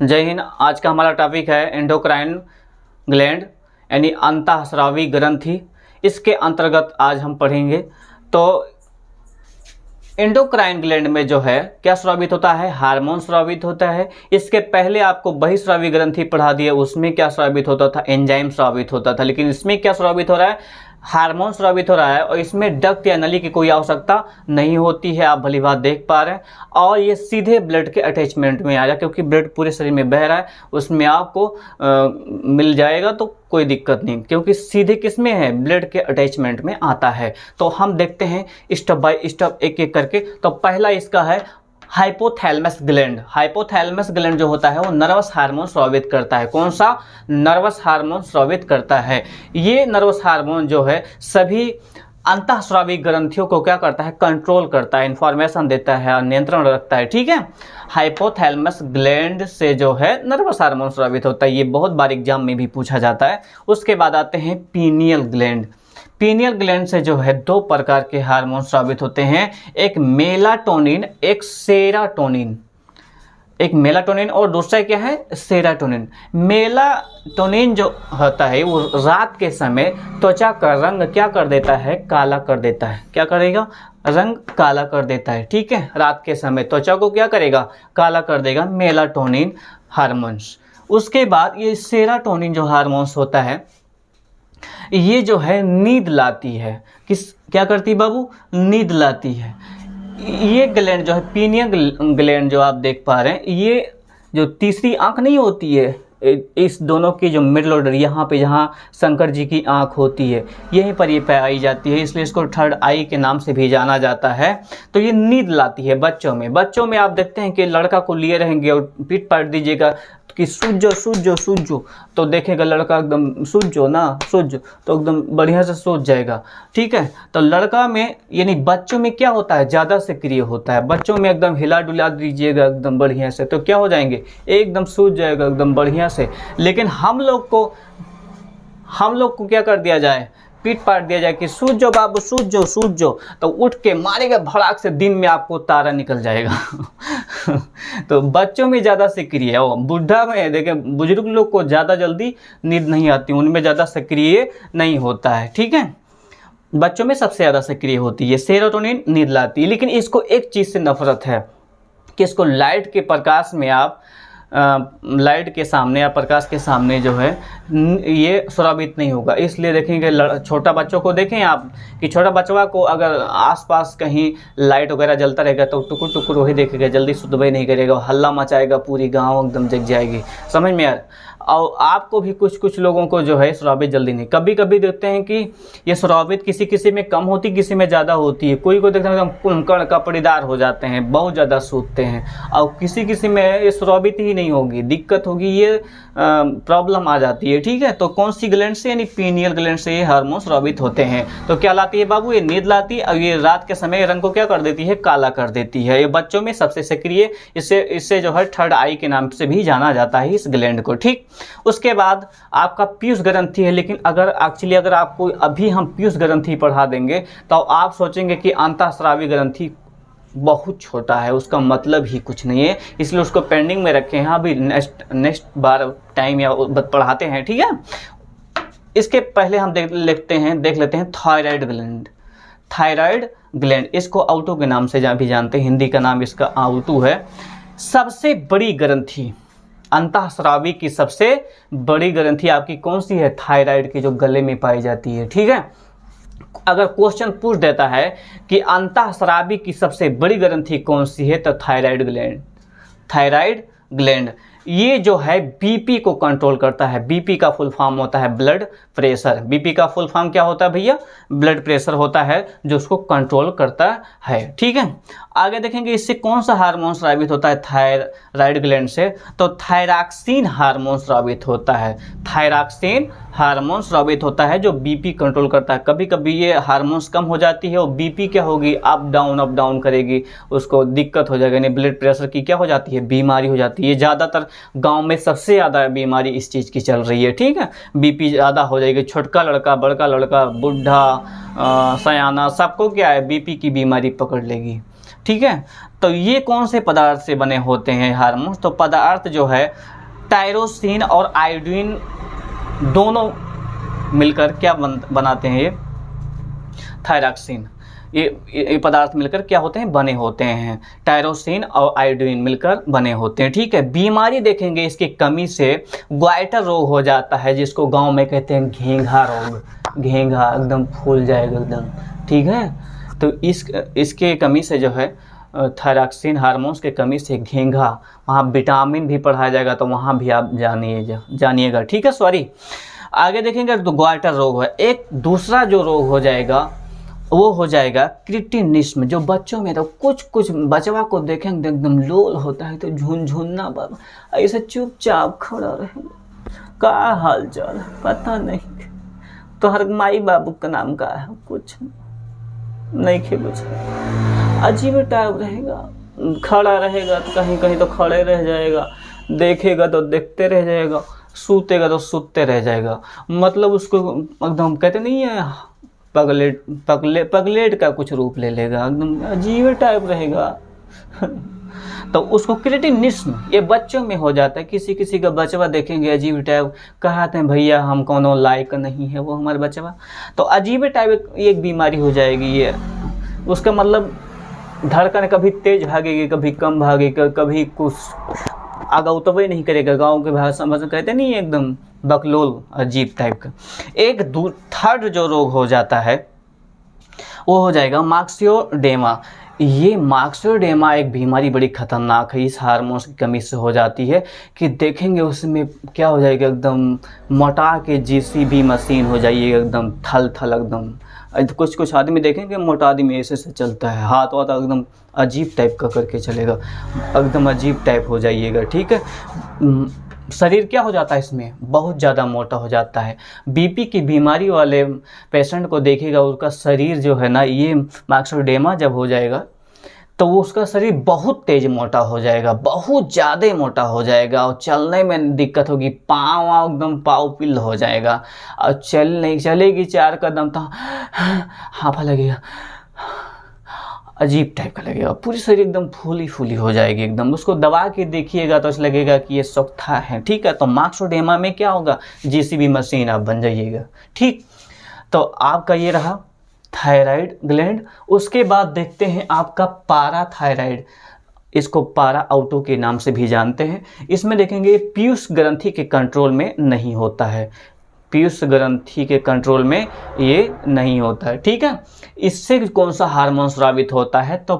जय हिंद। आज का हमारा टॉपिक है एंडोक्राइन ग्लैंड यानी अंतःस्रावी ग्रंथि। इसके अंतर्गत आज हम पढ़ेंगे। तो एंडोक्राइन ग्लैंड में जो है क्या स्रावित होता है? हार्मोन स्रावित होता है। इसके पहले आपको बहिस्रावी ग्रंथि पढ़ा दिया, उसमें क्या स्रावित होता था? एंजाइम स्रावित होता था। लेकिन इसमें क्या स्रावित हो रहा है? हार्मोन स्रावित हो रहा है और इसमें डक्ट या नली की कोई आवश्यकता नहीं होती है। आप भली बात देख पा रहे हैं। और ये सीधे ब्लड के अटैचमेंट में आ जाए, क्योंकि ब्लड पूरे शरीर में बह रहा है, उसमें आपको मिल जाएगा तो कोई दिक्कत नहीं, क्योंकि सीधे किस में है? ब्लड के अटैचमेंट में आता है। तो हम देखते हैं स्टेप बाय स्टेप एक एक करके। तो पहला इसका है हाइपोथैलेमस ग्लैंड। हाइपोथैलेमस ग्लैंड जो होता है वो नर्वस हार्मोन स्रावित करता है। कौन सा? नर्वस हार्मोन स्रावित करता है। ये नर्वस हार्मोन जो है सभी अंतःस्रावी ग्रंथियों को क्या करता है? कंट्रोल करता है, इंफॉर्मेशन देता है और नियंत्रण रखता है। ठीक है। हाइपोथैलेमस ग्लैंड से जो है नर्वस हार्मोन स्रावित होता है। ये बहुत बार एग्जाम में भी पूछा जाता है। उसके बाद आते हैं पीनियल ग्लैंड। पीनियल ग्लैंड से जो है दो प्रकार के हार्मोन स्रावित होते हैं, एक मेलाटोनिन, एक सेराटोनिन। एक मेलाटोनिन और दूसरा क्या है? सेराटोनिन। मेलाटोनिन जो होता है वो रात के समय त्वचा का रंग क्या कर देता है? काला कर देता है। क्या करेगा? रंग काला कर देता है। ठीक है। रात के समय त्वचा को क्या करेगा? काला कर देगा, मेलाटोनिन हार्मोन्स। उसके बाद ये सेराटोनिन जो हार्मोन्स होता है ये जो है नींद लाती है। क्या करती है बाबू? नींद लाती है। ये ग्लैंड जो है पीनियल ग्लैंड जो आप देख पा रहे हैं, ये जो तीसरी आंख नहीं होती है, इस दोनों की जो मिडल ऑर्डर यहाँ पे जहाँ शंकर जी की आंख होती है यहीं पर ये पाई जाती है, इसलिए इसको थर्ड आई के नाम से भी जाना जाता है। तो ये नींद लाती है बच्चों में। बच्चों में आप देखते हैं कि लड़का को लिए रहेंगे और पीठ पाट दीजिएगा कि सूझ जो, तो देखेगा लड़का एकदम सूझ जो ना, सूझ तो एकदम बढ़िया से सूझ जाएगा। ठीक है। तो लड़का में यानी बच्चों में क्या होता है? ज़्यादा सक्रिय होता है। बच्चों में एकदम हिला डुला दीजिएगा एकदम बढ़िया से तो क्या हो जाएंगे? एकदम सूझ जाएगा एकदम बढ़िया से। लेकिन हम लोग को क्या कर दिया जाए? पीठ पाट दिया जाए कि सूझ जाओ बाबू, सूझ जाओ, तो उठ के मारेगा भड़ाक से, दिन में आपको तारा निकल जाएगा। तो बच्चों में ज़्यादा सक्रिय है। और बुढ़ा में देखें, बुजुर्ग लोग को ज़्यादा जल्दी नींद नहीं आती, उनमें ज़्यादा सक्रिय नहीं होता है। ठीक है। बच्चों में सबसे ज़्यादा सक्रिय होती है। सेरोटोनिन नींद लाती है। लेकिन इसको एक चीज़ से नफरत है कि इसको लाइट के प्रकाश में आप लाइट के सामने या प्रकाश के सामने जो है ये स्रावित नहीं होगा। इसलिए देखेंगे छोटा बच्चों को देखें आप कि छोटा बच्चा को अगर आसपास कहीं लाइट वगैरह जलता रहेगा तो टुकुर टुकुर वही देखेगा, जल्दी सुधबई नहीं करेगा, हल्ला मचाएगा, पूरी गांव एकदम जग जाएगी। समझ में यार? और आपको भी कुछ लोगों को जो है स्रावित जल्दी नहीं। कभी कभी देखते हैं कि ये स्रावित किसी में कम होती, किसी में ज़्यादा होती है। कोई को देखते हैं एकदम कुंकड़ कपड़ेदार हो जाते हैं, बहुत ज़्यादा सूखते हैं, और किसी में ये स्रावित ही नहीं होगी, दिक्कत होगी, ये प्रॉब्लम आ जाती है। ठीक है। तो कौन सी ग्लैंड से? यानी पीनियल ग्लैंड से ये हार्मोन स्रावित होते हैं। तो क्या लाती है बाबू? ये नींद लाती है और ये रात के समय रंग को क्या कर देती है? काला कर देती है। ये बच्चों में सबसे सक्रिय, इससे जो है थर्ड आई के नाम से भी जाना जाता है इस ग्लैंड को। ठीक। उसके बाद आपका पीयूष ग्रंथि है। लेकिन अगर आपको अभी हम पीयूष ग्रंथि पढ़ा देंगे तो आप सोचेंगे कि अंतःस्रावी ग्रंथि बहुत छोटा है, उसका मतलब ही कुछ नहीं है, इसलिए उसको पेंडिंग में रखे हैं। अभी नेक्स्ट बार टाइम या पढ़ाते हैं। ठीक है। इसके पहले हम देख लेते हैं थायराइड ग्लैंड। थायराइड ग्लैंड इसको आउटो के नाम से भी जानते हैं, हिंदी का नाम इसका आउटो है। सबसे बड़ी ग्रंथि, अंतःस्रावी की सबसे बड़ी ग्रंथि आपकी कौन सी है? थायराइड की, जो गले में पाई जाती है। ठीक है। अगर क्वेश्चन पूछ देता है कि अंतःस्रावी की सबसे बड़ी ग्रंथि कौन सी है, तो थायराइड ग्लैंड। थायराइड ग्लैंड ये जो है बीपी को कंट्रोल करता है। बीपी का फुल फॉर्म होता है ब्लड प्रेशर। बीपी का फुल फॉर्म क्या होता है भैया? ब्लड प्रेशर होता है, जो उसको कंट्रोल करता है। ठीक है। आगे देखेंगे इससे कौन सा हार्मोन स्रावित होता है थायराइड ग्लैंड से? तो थायरॉक्सिन हार्मोन स्रावित होता है। थायरॉक्सिन हार्मोन स्रावित होता है जो बीपी कंट्रोल करता है। कभी कभी ये हार्मोन्स कम हो जाती है और बीपी क्या होगी? अप डाउन करेगी, उसको दिक्कत हो जाएगी, यानी ब्लड प्रेशर की क्या हो जाती है? बीमारी हो जाती है। ज़्यादातर गांव में सबसे ज़्यादा बीमारी इस चीज़ की चल रही है। ठीक है। बीपी ज़्यादा हो जाएगी। छोटका लड़का, बड़का लड़का, बुढ़ा, सयाना, सबको क्या है? बीपी की बीमारी पकड़ लेगी। ठीक है। तो ये कौन से पदार्थ से बने होते हैं हार्मोन्स? तो पदार्थ जो है टायरोसिन और आयोडीन दोनों मिलकर क्या बनाते हैं? ये थायरॉक्सिन, ये पदार्थ मिलकर क्या होते हैं? बने होते हैं। टायरोसिन और आयोडीन मिलकर बने होते हैं, ठीक है। बीमारी देखेंगे इसकी कमी से ग्वाइटर रोग हो जाता है, जिसको गांव में कहते हैं घेंघा रोग। घेंघा एकदम फूल जाएगा एकदम, ठीक है। तो इसके कमी से जो है थायरॉक्सिन हार्मोन्स के कमी से घेंघा, वहाँ विटामिन भी पढ़ाया जाएगा तो वहाँ भी आप जानिएगा, ठीक है। सॉरी, आगे देखेंगे तो ग्वाइटर रोग है। एक दूसरा जो रोग हो जाएगा वो हो जाएगा क्रिटिनिज्म, जो बच्चों में तो कुछ बचवा को देखेंगे एकदम लोल होता है तो झुनझुनना बाबा ऐसे चुपचाप खड़ा रहेगा, का हाल चाल पता नहीं, तो हर माई बाबू का नाम का है, कुछ नहीं खे कुछ, अजीब टाइप रहेगा, खड़ा रहेगा तो कहीं कहीं तो खड़े रह जाएगा, देखेगा तो देखते रह जाएगा, सूतेगा तो सूते रह जाएगा। मतलब उसको एकदम कहते नहीं है पगलेट का कुछ रूप ले लेगा, एकदम अजीब टाइप रहेगा। तो उसको क्रिटिनिज्म ये बच्चों में हो जाता है। किसी किसी का बचवा देखेंगे अजीब टाइप, कहते हैं भैया हम कोनो लायक नहीं है वो हमारे बचवा, तो अजीब टाइप एक बीमारी हो जाएगी ये। उसका मतलब धड़कन कभी तेज भागेगी, कभी कम भागेगी, कभी कुछ आगा उतवे नहीं करेगा, गांव के भाषा में कहते नहीं एकदम बकलोल अजीब टाइप का। एक थर्ड जो रोग हो जाता है वो हो जाएगा मार्क्सियोडेमा। ये मार्क्सियोडेमा एक बीमारी बड़ी खतरनाक है, इस हार्मोन्स की कमी से हो जाती है कि देखेंगे उसमें क्या हो जाएगा, एकदम मोटा के जेसीबी मशीन हो जाइए, एकदम थल एकदम। कुछ आदमी देखेंगे मोटा आदमी ऐसे से चलता है, हाथ वाथ एकदम अजीब टाइप का करके चलेगा, एकदम अजीब टाइप हो जाइएगा, ठीक है। शरीर क्या हो जाता है इसमें? बहुत ज़्यादा मोटा हो जाता है। बीपी की बीमारी वाले पेशेंट को देखिएगा, उसका शरीर जो है ना, ये मार्क्सियोडेमा जब हो जाएगा तो वो उसका शरीर बहुत तेज मोटा हो जाएगा, बहुत ज़्यादा मोटा हो जाएगा, और चलने में दिक्कत होगी, पाँव एकदम पाँव पिल हो जाएगा, और चलेगी 4 कदम तो हाफा लगेगा, अजीब टाइप का लगेगा, पूरी शरीर एकदम फूली हो जाएगी एकदम। उसको दबा के देखिएगा तो ऐसा लगेगा कि ये सोख्ता है, ठीक है। तो मार्क्सियोडेमा में क्या होगा? जेसीबी मशीन आप बन जाइएगा, ठीक। तो आपका ये रहा थायराइड ग्लैंड। उसके बाद देखते हैं आपका पाराथायराइड, इसको पारा ऑटो के नाम से भी जानते हैं। इसमें देखेंगे पीयूष ग्रंथि के कंट्रोल में नहीं होता है, पीयूष ग्रंथि के कंट्रोल में ये नहीं होता है, ठीक है। इससे कौन सा हार्मोन स्रावित होता है? तो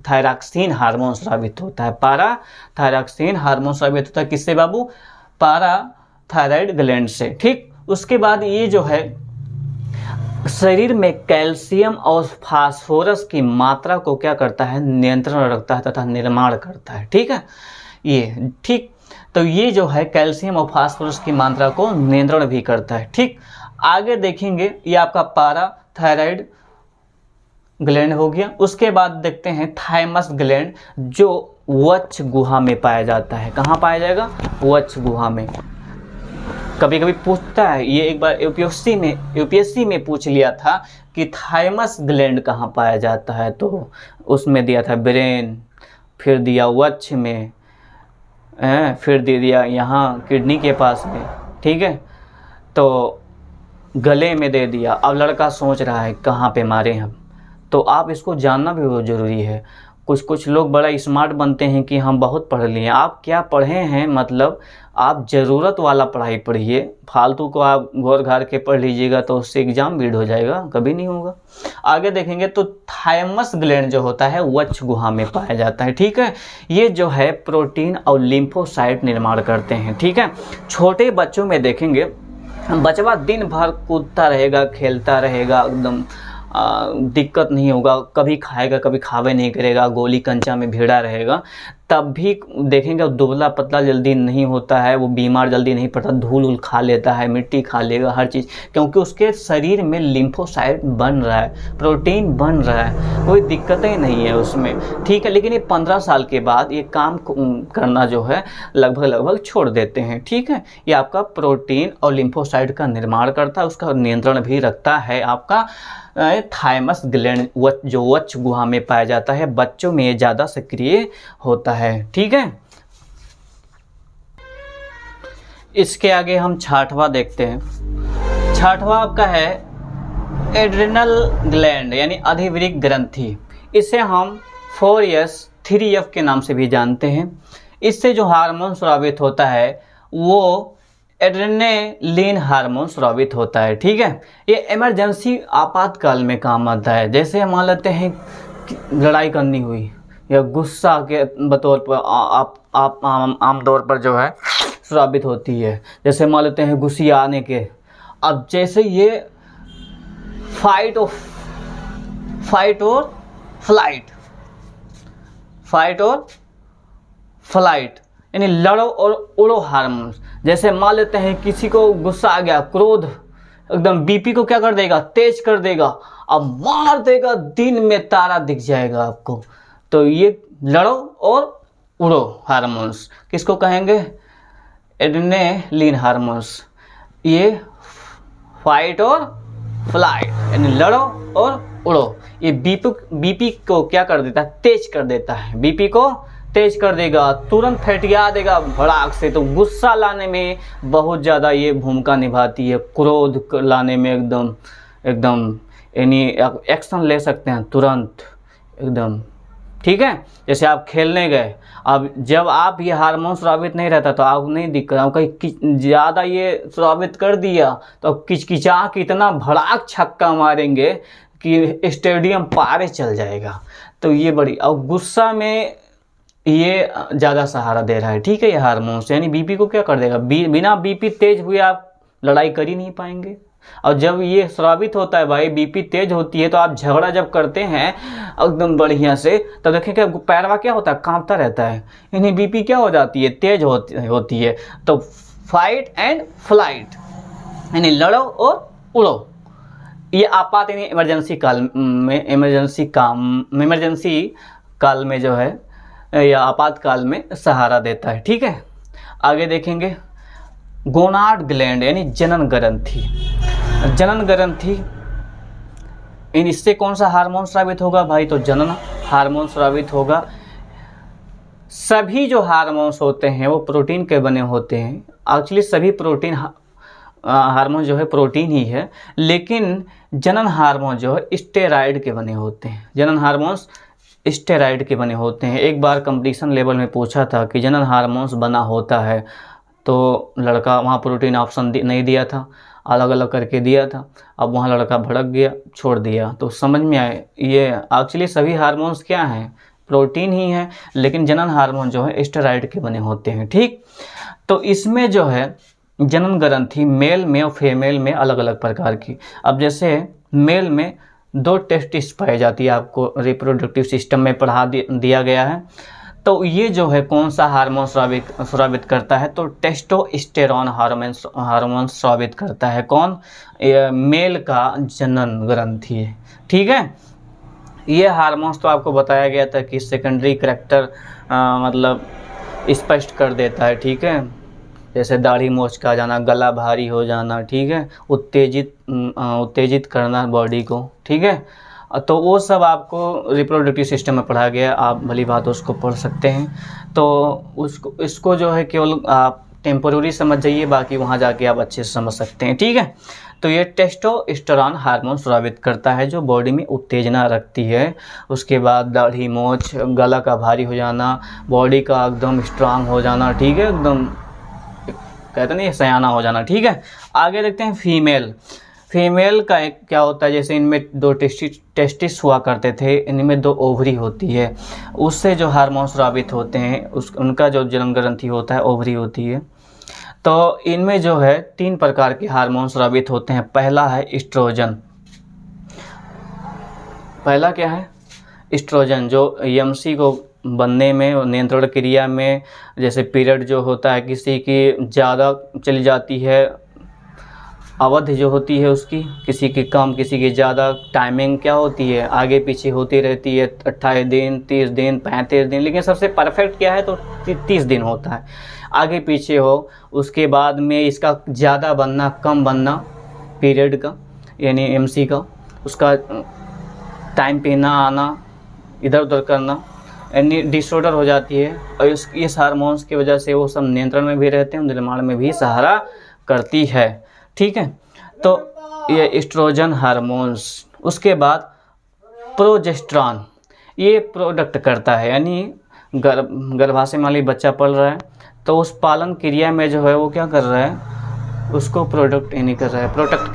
थायरॉक्सिन हार्मोन स्रावित होता है। थायरॉक्सिन हार्मोन स्रावित होता है किससे बाबू? पाराथायराइड ग्लैंड से, ठीक। उसके बाद ये जो है शरीर में कैल्शियम और फास्फोरस की मात्रा को क्या करता है? नियंत्रण रखता है तथा निर्माण करता है, ठीक है ये, ठीक। तो ये जो है कैल्शियम और फास्फोरस की मात्रा को नियंत्रण भी करता है, ठीक। आगे देखेंगे ये आपका पाराथायराइड ग्लैंड हो गया। उसके बाद देखते हैं थाइमस ग्लैंड, जो वक्ष गुहा में पाया जाता है। कहाँ पाया जाएगा? वक्ष गुहा में। कभी कभी पूछता है ये, एक बार यूपीएससी में पूछ लिया था कि थाइमस ग्लैंड कहाँ पाया जाता है, तो उसमें दिया था ब्रेन, फिर दिया वक्ष में, फिर दे दिया यहाँ किडनी के पास में, ठीक है। तो गले में दे दिया। अब लड़का सोच रहा है कहाँ पे मारे हम, तो आप इसको जानना भी बहुत ज़रूरी है। कुछ लोग बड़ा स्मार्ट बनते हैं कि हम बहुत पढ़ लिए। आप क्या पढ़े हैं? मतलब आप ज़रूरत वाला पढ़ाई पढ़िए, फालतू को आप घोर घार के पढ़ लीजिएगा तो उससे एग्जाम बीड हो जाएगा, कभी नहीं होगा। आगे देखेंगे तो थाइमस ग्लैंड जो होता है वक्ष गुहा में पाया जाता है, ठीक है। ये जो है प्रोटीन और लिम्फोसाइट निर्माण करते हैं, ठीक है। छोटे बच्चों में देखेंगे बचवा दिन भर कूदता रहेगा, खेलता रहेगा, एकदम दिक्कत नहीं होगा, कभी खाएगा कभी खावे नहीं करेगा, गोली कंचा में भिड़ा रहेगा। तब भी देखेंगे दुबला पतला जल्दी नहीं होता है, वो बीमार जल्दी नहीं पड़ता, धूल उल खा लेता है, मिट्टी खा लेगा, हर चीज़, क्योंकि उसके शरीर में लिम्फोसाइट बन रहा है, प्रोटीन बन रहा है, कोई दिक्कतें नहीं है उसमें, ठीक है। लेकिन ये 15 साल के बाद ये काम करना जो है लगभग छोड़ देते हैं, ठीक है। ये आपका प्रोटीन और लिम्फोसाइट का निर्माण करता है, उसका नियंत्रण भी रखता है आपका थाइमस ग्लैंड, जो वक्ष गुहा में पाया जाता है, बच्चों में ये ज़्यादा सक्रिय होता है, ठीक है। इसके आगे हम छठवां देखते हैं। छठवां आपका है एड्रिनल ग्लैंड यानी अधिवृक्क ग्रंथि। इसे हम 4S 3F के नाम से भी जानते हैं। इससे जो हार्मोन स्रावित होता है वो एड्रेनालिन हार्मोन स्रावित होता है, ठीक है। ये इमरजेंसी आपातकाल में काम आता है। जैसे मान लेते हैं लड़ाई करनी हुई या गुस्सा के बतौर पर आप आम तौर पर जो है स्रावित होती है। जैसे मान लेते हैं गुस्सा आने के, अब जैसे ये फाइट और फ्लाइट यानी लड़ो और उड़ो हार्मोन। जैसे मान लेते हैं किसी को गुस्सा आ गया, क्रोध एकदम बीपी को क्या कर देगा, तेज कर देगा, अब मार देगा, दिन में तारा दिख जाएगा आपको। तो ये लड़ो और उड़ो हार्मोन्स किसको कहेंगे, एड्रेनालिन हार्मोन्स। ये फाइट और फ्लाइट यानी लड़ो और उड़ो, ये बीपी को क्या कर देता है, तेज कर देता है, बीपी को तेज कर देगा, तुरंत फटिया देगा भड़ाक से। तो गुस्सा लाने में बहुत ज़्यादा ये भूमिका निभाती है, क्रोध लाने में एकदम यानी एक्शन ले सकते हैं तुरंत एकदम, ठीक है। जैसे आप खेलने गए, अब जब आप ये हार्मोन स्रावित नहीं रहता तो आप नहीं दिक्कत, आप कहीं ज़्यादा ये स्रावित कर दिया तो किचकिचा के इतना भड़ाक छक्का मारेंगे कि स्टेडियम पारे चल जाएगा। तो ये बड़ी, और गुस्सा में ये ज़्यादा सहारा दे रहा है, ठीक है। ये हार्मोन्स यानी बीपी को क्या कर देगा, बिना बीपी तेज हुए आप लड़ाई कर ही नहीं पाएंगे। और जब ये स्रावित होता है भाई, बीपी तेज होती है, तो आप झगड़ा जब करते हैं एकदम बढ़िया से, तब देखें क्या पैरवा क्या होता है, कांपता रहता है, यानी बीपी क्या हो जाती है, तेज होती है। तो फाइट एंड फ्लाइट यानी लड़ो और उड़ो, ये आपात यानी इमरजेंसी काल में जो है या आपातकाल में सहारा देता है, ठीक है। आगे देखेंगे गोनाड ग्लैंड यानी जनन ग्रंथि। जनन ग्रंथि इन इससे कौन सा हार्मोन स्रावित होगा भाई, तो जनन हार्मोन स्रावित होगा। सभी जो हार्मोन्स होते हैं वो प्रोटीन के बने होते हैं। एक्चुअली सभी प्रोटीन हार्मोन जो है प्रोटीन ही है, लेकिन जनन हार्मोन जो है स्टेरॉइड के बने होते हैं। जनन हार्मोन्स स्टेरॉइड के बने होते हैं। एक बार कंपटीशन लेवल में पूछा था कि जनन हार्मोन्स बना होता है, तो लड़का वहाँ प्रोटीन ऑप्शन नहीं दिया था, अलग अलग करके दिया था। अब वहाँ लड़का भड़क गया, छोड़ दिया। तो समझ में आए ये एक्चुअली सभी हार्मोन्स क्या हैं, प्रोटीन ही है, लेकिन जनन हार्मोन जो है स्टेरॉइड के बने होते हैं, ठीक। तो इसमें जो है जनन ग्रंथि मेल में और फीमेल में अलग अलग प्रकार की। अब जैसे मेल में 2 टेस्टिस पाई जाती है, आपको रिप्रोडक्टिव सिस्टम में पढ़ा दिया गया है। तो ये जो है कौन सा हार्मोन स्रावित करता है, तो टेस्टोस्टेरोन हार्मोन स्रावित करता है। कौन, मेल का जनन ग्रंथि है, ठीक है। ये हार्मोन्स तो आपको बताया गया था कि सेकेंडरी करैक्टर मतलब स्पष्ट कर देता है, ठीक है। जैसे दाढ़ी मोच का जाना, गला भारी हो जाना, ठीक है, उत्तेजित करना बॉडी को, ठीक है। तो वो सब आपको रिप्रोडक्टिव सिस्टम में पढ़ा गया, आप भली बात उसको पढ़ सकते हैं। तो इसको जो है केवल आप टेम्पोररी समझ जाइए, बाकी वहाँ जाके आप अच्छे से समझ सकते हैं, ठीक है। तो ये टेस्टोस्टेरोन हार्मोन स्रावित करता है जो बॉडी में उत्तेजना रखती है। उसके बाद दाढ़ी मोच, गला का भारी हो जाना, बॉडी का एकदम स्ट्रांग हो जाना, ठीक है, एकदम कहते नहीं सयाना हो जाना, ठीक है। आगे देखते हैं फीमेल का एक क्या होता है, जैसे इनमें 2 टेस्टिस हुआ करते थे, इनमें 2 ओवरी होती है, उससे जो हार्मोन स्रावित होते हैं उनका जो जनन ग्रंथि होता है ओवरी होती है। तो इनमें जो है 3 प्रकार के हार्मोन स्रावित होते हैं। पहला है एस्ट्रोजन। पहला क्या है, एस्ट्रोजन, जो यमसी को बनने में और नियंत्रण क्रिया में, जैसे पीरियड जो होता है किसी की ज़्यादा चली जाती है, अवधि जो होती है उसकी, किसी की कम किसी की ज़्यादा, टाइमिंग क्या होती है आगे पीछे होती रहती है, 28 दिन, 30 दिन, 35 दिन, लेकिन सबसे परफेक्ट क्या है तो 30 दिन होता है, आगे पीछे हो। उसके बाद में इसका ज़्यादा बनना कम बनना पीरियड का यानी एमसी का, उसका टाइम पे ना आना, इधर उधर करना, यानी डिसऑर्डर हो जाती है। और इस हार्मोन्स की वजह से वो सब नियंत्रण में भी रहते हैं, निर्माण में भी सहारा करती है। ठीक है, तो ये एस्ट्रोजन हार्मोन्स। उसके बाद प्रोजेस्टेरॉन, ये प्रोडक्ट करता है, यानी गर्भाशय में वाली बच्चा पल रहा है तो उस पालन क्रिया में जो है वो क्या कर रहा है, उसको प्रोडक्ट यानी कर रहा है, प्रोटेक्ट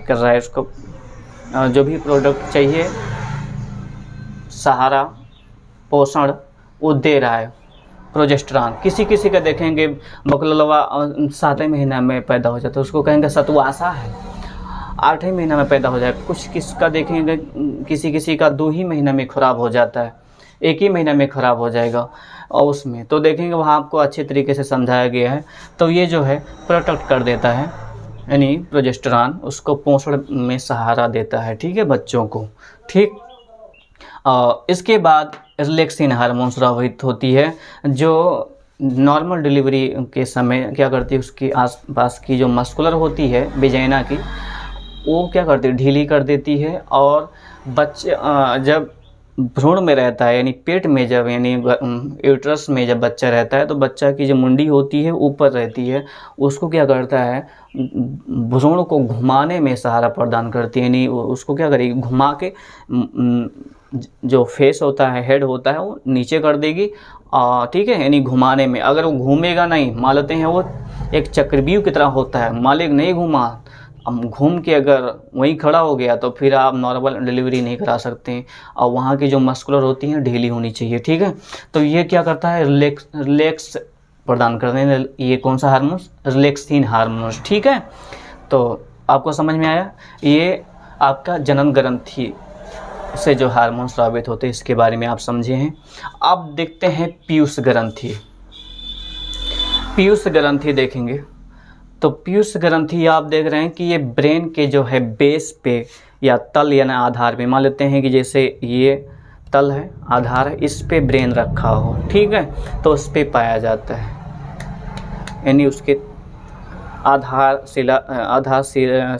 कर रहा है उसको, जो भी प्रोडक्ट चाहिए, सहारा, पोषण वो दे रहा है प्रोजेस्टेरॉन। किसी किसी का देखेंगे बकलवा 7वें महीना में पैदा हो जाता है, उसको कहेंगे सतुआसा है, 8वें महीना में पैदा हो जाएगा। कुछ किसका देखेंगे किसी किसी का 2 ही महीना में ख़राब हो जाता है, 1 ही महीना में ख़राब हो जाएगा। और उसमें तो देखेंगे वहाँ आपको अच्छे तरीके से समझाया गया है। तो ये जो है प्रोटेक्ट कर देता है, यानी प्रोजेस्टेरॉन उसको पोषण में सहारा देता है। ठीक है बच्चों को। ठीक, इसके बाद रिलैक्सिन हार्मोन स्रावित होती है, जो नॉर्मल डिलीवरी के समय क्या करती है, उसकी आसपास की जो मस्कुलर होती है वेजाइना की, वो क्या करती है, ढीली कर देती है। और बच्चे जब भ्रूण में रहता है, यानी पेट में जब, यानी यूट्रस में जब बच्चा रहता है तो बच्चा की जो मुंडी होती है ऊपर रहती है, उसको क्या करता है, भ्रूण को घुमाने में सहारा प्रदान करती है, यानी उसको क्या करेगी, घुमा के जो फेस होता है, हेड होता है, वो नीचे कर देगी। ठीक है, यानी घुमाने में, अगर वो घूमेगा नहीं, मान लेते हैं वो एक चक्रव्यूह की तरह होता है, मालिक नहीं घुमा, अब घूम के अगर वहीं खड़ा हो गया तो फिर आप नॉर्मल डिलीवरी नहीं करा सकते हैं, और वहाँ की जो मस्कुलर होती हैं ढीली होनी चाहिए। ठीक है, तो ये क्या करता है, रिलैक्स प्रदान करते हैं। ये कौन सा हार्मोन्स, रिलैक्सिन हार्मोन्स। ठीक है, तो आपको समझ में आया, ये आपका जनन ग्रंथि से जो हार्मोन स्रावित होते हैं इसके बारे में आप समझे हैं। अब देखते हैं पीयूष ग्रंथि। पीयूष ग्रंथि देखेंगे तो पीयूष ग्रंथि आप देख रहे हैं कि ये ब्रेन के जो है बेस पे या तल यानी आधार पे, मान लेते हैं कि जैसे ये तल है, आधार है, इस पे ब्रेन रखा हो। ठीक है, तो उस पे पाया जाता है, यानी उसके आधार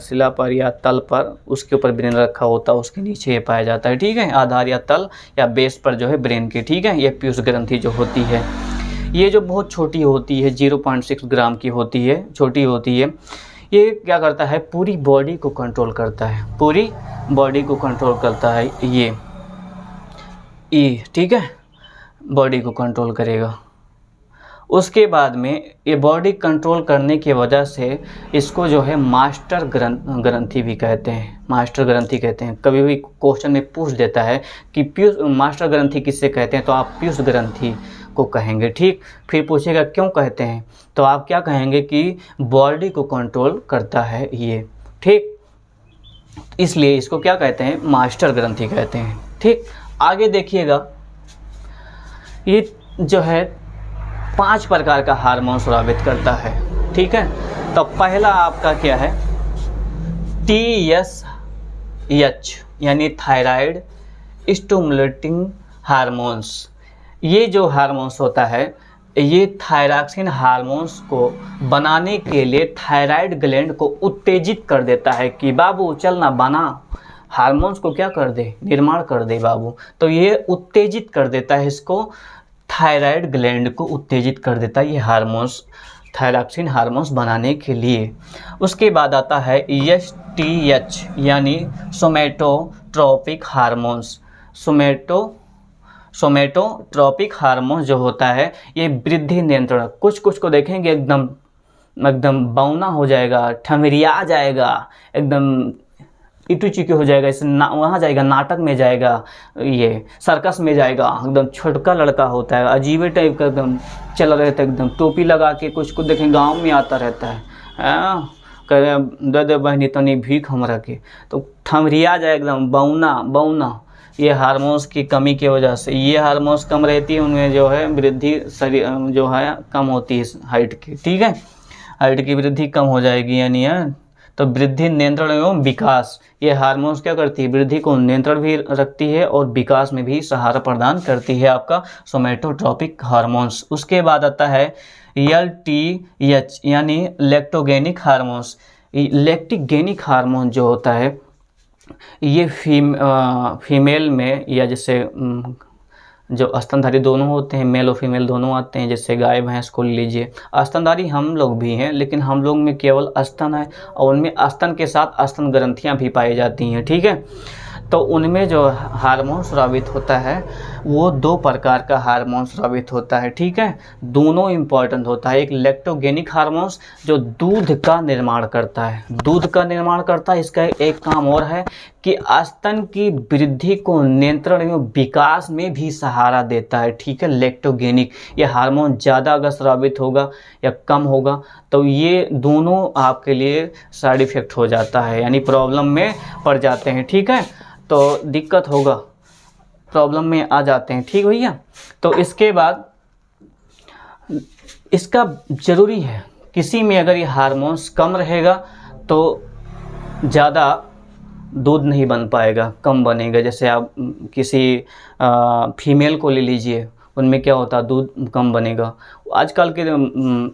शिला पर या तल पर उसके ऊपर ब्रेन रखा होता है, उसके नीचे ये पाया जाता है। ठीक है, आधार या तल या बेस पर जो है ब्रेन के। ठीक है, ये पीयूष ग्रंथि जो होती है, ये जो बहुत छोटी होती है, 0.6 ग्राम की होती है, छोटी होती है। ये क्या करता है, पूरी बॉडी को कंट्रोल करता है, पूरी बॉडी को कंट्रोल करता है ये। ठीक है, बॉडी को कंट्रोल करेगा। उसके बाद में ये बॉडी कंट्रोल करने की वजह से इसको जो है मास्टर ग्रंथि भी कहते हैं, मास्टर ग्रंथि कहते हैं। कभी भी क्वेश्चन में पूछ देता है कि पीयूष मास्टर ग्रंथि किससे कहते हैं, तो आप पीयूष ग्रंथि को कहेंगे। ठीक, फिर पूछेगा क्यों कहते हैं, तो आप क्या कहेंगे कि बॉडी को कंट्रोल करता है ये। ठीक, इसलिए इसको क्या कहते हैं, मास्टर ग्रंथि कहते हैं। ठीक, आगे देखिएगा, ये जो है 5 प्रकार का हार्मोन स्रावित करता है। ठीक है, तो पहला आपका क्या है, TSH यानी थायराइड स्टिमुलेटिंग हार्मोन्स। ये जो हार्मोन्स होता है, ये थायरॉक्सिन हार्मोन्स को बनाने के लिए थायराइड ग्लैंड को उत्तेजित कर देता है कि बाबू चलना बना, हार्मोन्स को क्या कर दे, निर्माण कर दे बाबू। तो ये उत्तेजित कर देता है, इसको थायराइड ग्लैंड को उत्तेजित कर देता है ये हार्मोन्स, थायरॉक्सिन हार्मोन्स बनाने के लिए। उसके बाद आता है STH यानी सोमैटोट्रोपिक हार्मोन्स। सोमैटोट्रोपिक हार्मोन जो होता है ये वृद्धि नियंत्रण, कुछ को देखेंगे एकदम बौना हो जाएगा, ठमरिया जाएगा, एकदम इटू चिकी हो जाएगा, इसे वहाँ जाएगा, नाटक में जाएगा, ये सर्कस में जाएगा, एकदम छोटका लड़का होता है, अजीबे टाइप का एकदम चल रहता है, एकदम टोपी लगा के, कुछ देखें गांव में आता रहता है, कह दे बहनी तनी भीख हमरा के, तो ठमरिया जाए एकदम बौना, ये हार्मोन्स की कमी की वजह से, ये हार्मोन्स कम रहती है उनमें जो है वृद्धि शरीर जो है कम होती है हाइट की, ठीक है, हाइट की वृद्धि कम हो जाएगी यानी है। तो वृद्धि, नियंत्रण एवं विकास, ये हार्मोन्स क्या करती है, वृद्धि को नियंत्रण भी रखती है और विकास में भी सहारा प्रदान करती है आपका सोमैटोट्रोपिक हार्मोन्स। उसके बाद आता है LTH यानी लैक्टोगेनिक हार्मोन्स। लैक्टोगेनिक हार्मोन जो होता है ये फीमेल में, या जैसे जो स्तनधारी दोनों होते हैं, मेल और फीमेल दोनों आते हैं, जैसे गाय भैंस को लीजिए, स्तनधारी हम लोग भी हैं लेकिन हम लोग में केवल स्तन है और उनमें स्तन के साथ स्तन ग्रंथियां भी पाई जाती हैं, ठीक है। तो उनमें जो हार्मोन स्रावित होता है वो 2 प्रकार का हार्मोन स्रावित होता है, ठीक है, दोनों इम्पॉर्टेंट होता है। एक लैक्टोगेनिक हार्मोन्स जो दूध का निर्माण करता है, दूध का निर्माण करता है, इसका एक काम और है कि स्तन की वृद्धि को नियंत्रण एवं विकास में भी सहारा देता है, ठीक है। लैक्टोगेनिक ये हार्मोन ज़्यादा अगर स्रावित होगा या कम होगा तो ये दोनों आपके लिए साइड इफ़ेक्ट हो जाता है, यानी प्रॉब्लम में पड़ जाते हैं, ठीक है, तो दिक्कत होगा, प्रॉब्लम में आ जाते हैं, ठीक भैया। तो इसके बाद इसका ज़रूरी है, किसी में अगर ये हार्मोन्स कम रहेगा तो ज़्यादा दूध नहीं बन पाएगा, कम बनेगा। जैसे आप किसी फीमेल को ले लीजिए, उनमें क्या होता है, दूध कम बनेगा। आजकल के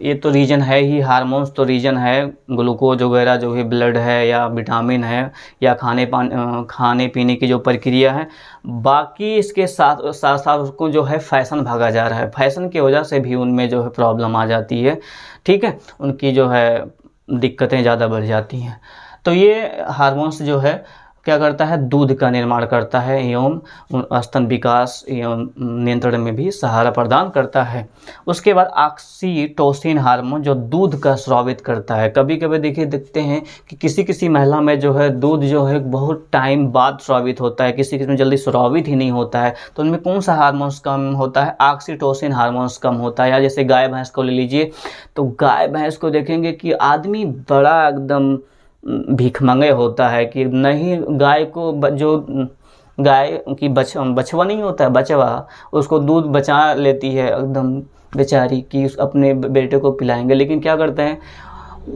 ये तो रीज़न है ही, हार्मोन्स तो रीज़न है, ग्लूकोज वगैरह जो भी ब्लड है या विटामिन है या खाने पीने की जो प्रक्रिया है, बाकी इसके साथ साथ उसको जो है फैशन भागा जा रहा है, फैशन की वजह से भी उनमें जो है प्रॉब्लम आ जाती है, ठीक है, उनकी जो है दिक्कतें ज़्यादा बढ़ जाती हैं। तो ये हार्मोन्स जो है क्या करता है, दूध का निर्माण करता है एवं स्तन विकास एवं नियंत्रण में भी सहारा प्रदान करता है। उसके बाद ऑक्सीटोसिन हार्मोन जो दूध का स्रावित करता है। कभी कभी देखते हैं कि किसी किसी महिला में जो है दूध जो है बहुत टाइम बाद स्रावित होता है, किसी किसी में जल्दी स्रावित ही नहीं होता है, तो उनमें कौन सा हार्मोन्स कम होता है, ऑक्सीटोसिन हार्मोन्स कम होता है। या जैसे गाय भैंस को ले लीजिए, तो गाय भैंस को देखेंगे कि आदमी बड़ा एकदम भिखमंगे होता है कि नहीं, गाय को जो गाय की बछवा नहीं होता है, बचवा, उसको दूध बचा लेती है एकदम बेचारी कि अपने बेटे को पिलाएंगे, लेकिन क्या करते हैं,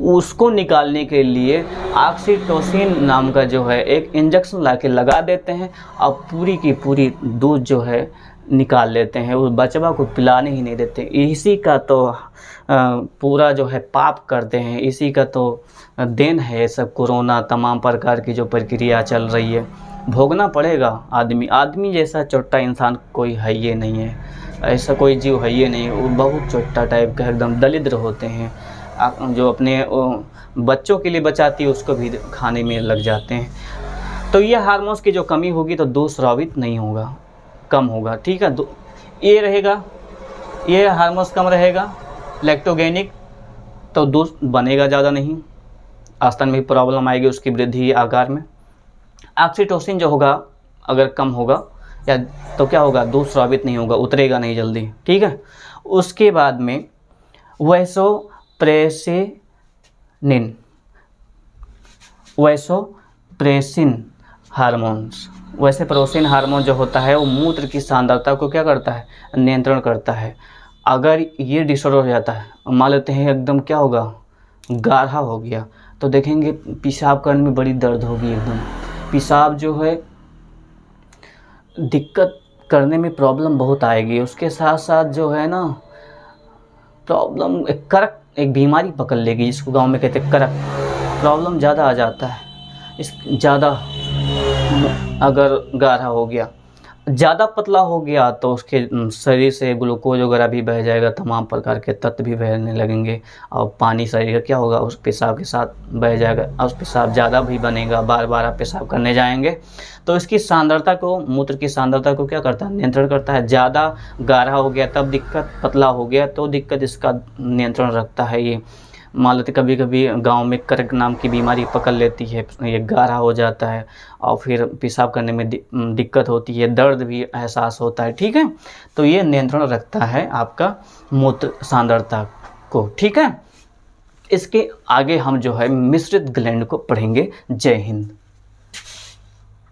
उसको निकालने के लिए ऑक्सीटोसिन नाम का जो है एक इंजेक्शन लाके लगा देते हैं और पूरी की पूरी दूध जो है निकाल लेते हैं, उस बचवा को पिलाने ही नहीं देते। इसी का तो पूरा जो है पाप करते हैं, इसी का तो देन है ये सब, कोरोना तमाम प्रकार की जो प्रक्रिया चल रही है, भोगना पड़ेगा। आदमी जैसा छोटा इंसान कोई है ये नहीं है, ऐसा कोई जीव है ये नहीं, वो बहुत छोटा टाइप का एकदम दरिद्र होते हैं, जो अपने बच्चों के लिए बचाती है उसको भी खाने में लग जाते हैं। तो ये हार्मोन्स की जो कमी होगी तो दूध स्रावित नहीं होगा, कम होगा, ठीक है। ये रहेगा, ये हार्मोन्स कम रहेगा लैक्टोगेनिक, तो दूध बनेगा ज़्यादा नहीं, स्तन में प्रॉब्लम आएगी उसकी वृद्धि आकार में। ऑक्सीटोसिन जो होगा अगर कम होगा या तो क्या होगा, दूध स्रावित नहीं होगा, उतरेगा नहीं जल्दी, ठीक है। उसके बाद में वैसोप्रेसिन हार्मोन्स, वैसोप्रेसिन हार्मोन जो होता है वो मूत्र की सांद्रता को क्या करता है, नियंत्रण करता है। अगर ये डिसऑर्डर हो जाता है, मान लेते हैं एकदम क्या होगा, गाढ़ा हो गया, तो देखेंगे पेशाब करने में बड़ी दर्द होगी, एकदम पेशाब जो है दिक्कत करने में प्रॉब्लम बहुत आएगी। उसके साथ साथ जो है ना प्रॉब्लम एक बीमारी पकड़ लेगी, जिसको गांव में कहते हैं करक, प्रॉब्लम ज़्यादा आ जाता है। ज़्यादा अगर गाढ़ा हो गया, ज़्यादा पतला हो गया तो उसके शरीर से ग्लूकोज वगैरह भी बह जाएगा, तमाम प्रकार के तत्व भी बहने लगेंगे और पानी शरीर का क्या होगा, उस पेशाब के साथ बह जाएगा और उस पेशाब ज़्यादा भी बनेगा, बार बार आप पेशाब करने जाएंगे। तो इसकी सांद्रता को, मूत्र की सांद्रता को क्या करता है, नियंत्रण करता है। ज़्यादा गाढ़ा हो गया तब दिक्कत, पतला हो गया तो दिक्कत, इसका नियंत्रण रखता है ये। मान लेते कभी कभी गांव में करक नाम की बीमारी पकड़ लेती है, ये गाढ़ा हो जाता है और फिर पेशाब करने में दिक्कत होती है, दर्द भी एहसास होता है, ठीक है। तो ये नियंत्रण रखता है आपका मूत्र सांद्रता को, ठीक है। इसके आगे हम जो है मिश्रित ग्लैंड को पढ़ेंगे। जय हिंद।